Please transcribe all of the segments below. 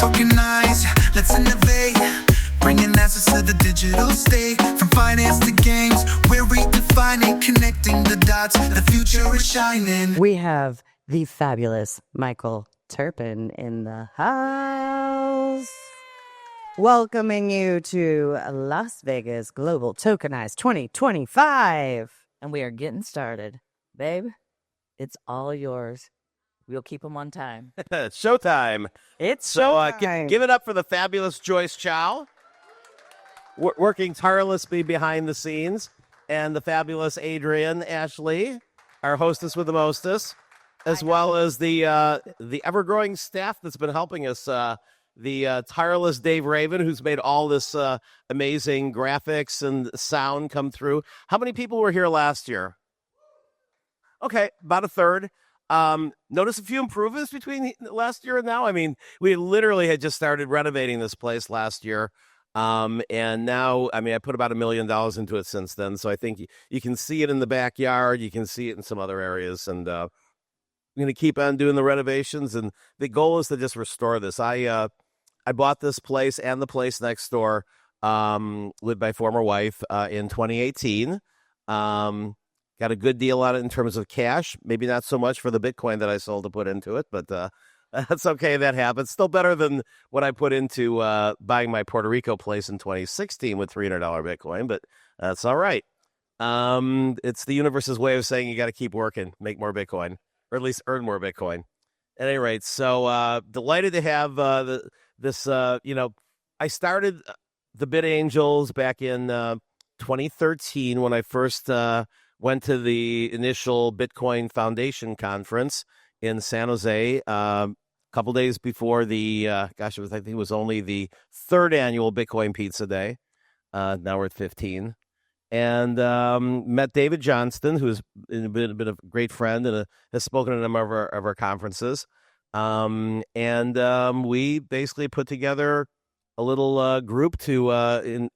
Tokenize, let's innovate, bringing answers to the digital state. From finance to games, we're redefining, connecting the dots, the future is shining. We have the fabulous Michael Terpin in the house, welcoming you to Las Vegas Global Tokenize 2025. And we are getting started. Babe, it's all yours. We'll keep them on time. It's showtime. It's So showtime. give it up for the fabulous Joyce Chow, working tirelessly behind the scenes, and the fabulous Adrian Ashley, our hostess with the mostest, as well as the ever-growing staff that's been helping us. The tireless Dave Raven, who's made all this amazing graphics and sound come through. How many people were here last year? Okay, about a third. Notice a few improvements between last year and now. I mean, we literally had just started renovating this place last year. And now, I mean, I put about $1 million into it since then. So I think you can see it in the backyard. You can see it in some other areas. And I'm going to keep on doing the renovations. And the goal is to just restore this. I bought this place and the place next door with my former wife in 2018. Got a good deal on it in terms of cash. Maybe not so much for the Bitcoin that I sold to put into it, but that's okay. That happens. Still better than what I put into buying my Puerto Rico place in 2016 with $300 Bitcoin, but that's all right. It's the universe's way of saying you got to keep working, make more Bitcoin, or at least earn more Bitcoin. At any rate, so delighted to have this. I started the BitAngels back in 2013 when I first went to the initial Bitcoin Foundation conference in San Jose a couple days before the, I think it was only the third annual Bitcoin Pizza Day. Now we're at 15. And met David Johnston, who's been a great friend and has spoken at a number of our conferences. We basically put together a little group to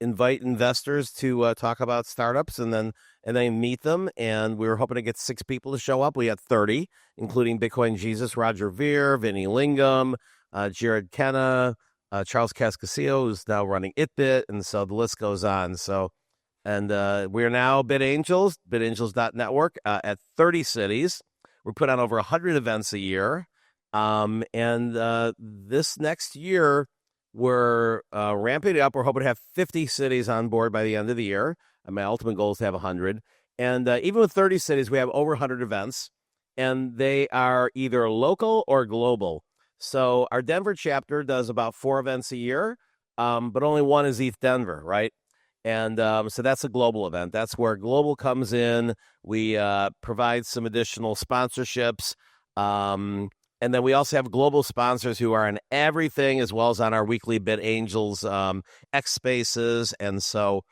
invite investors to talk about startups and then meet them. And we were hoping to get 6 people to show up. We had 30, including Bitcoin Jesus, Roger Ver, Vinny Lingam, Jared Kenna, Charles Cascasillo, who's now running ItBit. And so the list goes on. So, and we're now BitAngels, BitAngels.network at 30 cities. We put on over 100 events a year. This next year, we're ramping it up. We're hoping to have 50 cities on board by the end of the year. And my ultimate goal is to have 100. And even with 30 cities, we have over 100 events. And they are either local or global. So our Denver chapter does about 4 events a year, but only one is ETH Denver, right? And so that's a global event. That's where global comes in. We provide some additional sponsorships. And then we also have global sponsors who are on everything, as well as on our weekly BitAngels X Spaces. And so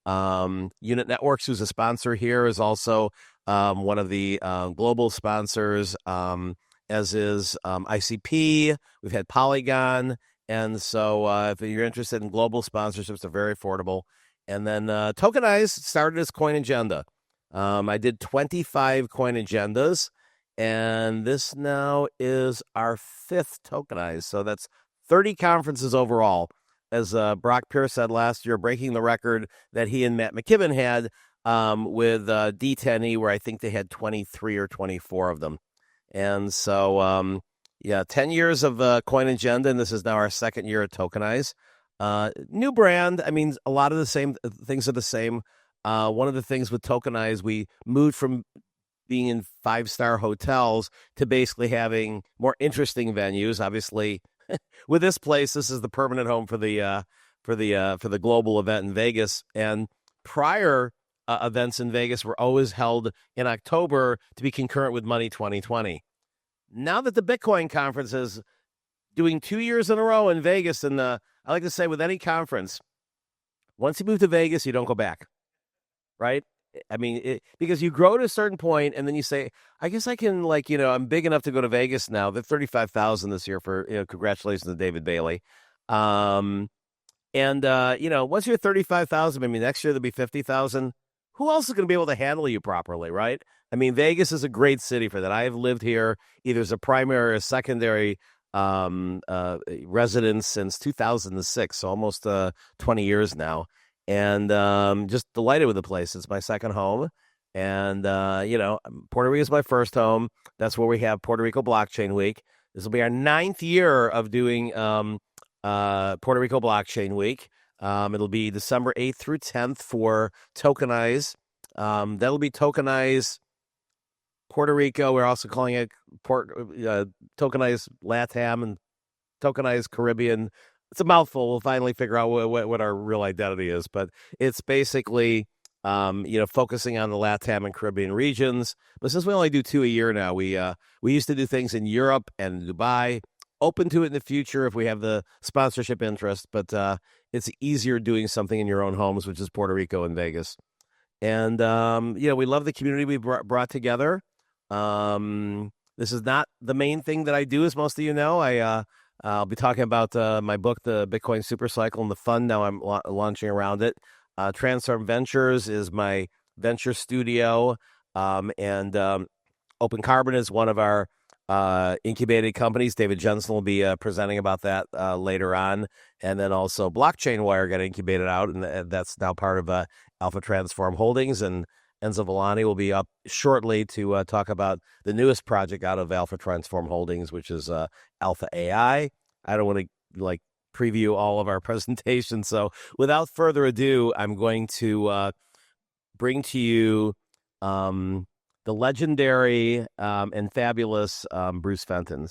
Unit Networks, who's a sponsor here, is also one of the global sponsors, as is ICP. We've had Polygon. And so if you're interested in global sponsorships, they're very affordable. And then Tokenize started as CoinAgenda. I did 25 CoinAgendas. And this now is our 5th Tokenize. So that's 30 conferences overall. As Brock Pierce said last year, breaking the record that he and Matt McKibben had with D10E, where I think they had 23 or 24 of them. And so, 10 years of CoinAgenda, and this is now our 2nd year at Tokenize. New brand. I mean, a lot of the same things are the same. One of the things with Tokenize, we moved from being in 5-star hotels to basically having more interesting venues. Obviously, with this place, this is the permanent home for the global event in Vegas. And prior events in Vegas were always held in October to be concurrent with Money 2020. Now that the Bitcoin conference is doing 2 years in a row in Vegas, and I like to say with any conference, once you move to Vegas, you don't go back, right? I mean, because you grow to a certain point, and then you say, I guess I can, I'm big enough to go to Vegas now. They're 35,000 this year for, congratulations to David Bailey. Once you're 35,000, maybe next year there'll be 50,000. Who else is going to be able to handle you properly, right? I mean, Vegas is a great city for that. I have lived here either as a primary or a secondary resident since 2006, so almost 20 years now, and just delighted with the place. It's my second home, and Puerto Rico is my first home. That's where we have Puerto Rico Blockchain Week. This will be our 9th year of doing Puerto Rico Blockchain Week. It'll be December 8th through 10th for Tokenize. That'll be Tokenize Puerto Rico. We're also calling it Tokenize LATAM and Tokenize Caribbean. It's a mouthful. We'll finally figure out what our real identity is, but it's basically focusing on the LATAM and Caribbean regions. But since we only do 2 a year now, we used to do things in Europe and Dubai. Open to it in the future if we have the sponsorship interest, but it's easier doing something in your own homes, which is Puerto Rico and Vegas. And we love the community we brought together. This is not the main thing that I do, as most of you know. I'll be talking about my book, The Bitcoin Supercycle, and the fund now I'm launching around it. Transform Ventures is my venture studio, and Open Carbon is one of our incubated companies. David Jensen will be presenting about that later on. And then also Blockchain Wire got incubated out, and that's now part of Alpha Transform Holdings. And Enzo Villani will be up shortly to talk about the newest project out of Alpha Transform Holdings, which is Alpha AI. I don't want to preview all of our presentations. So without further ado, I'm going to bring to you the legendary and fabulous Bruce Fenton.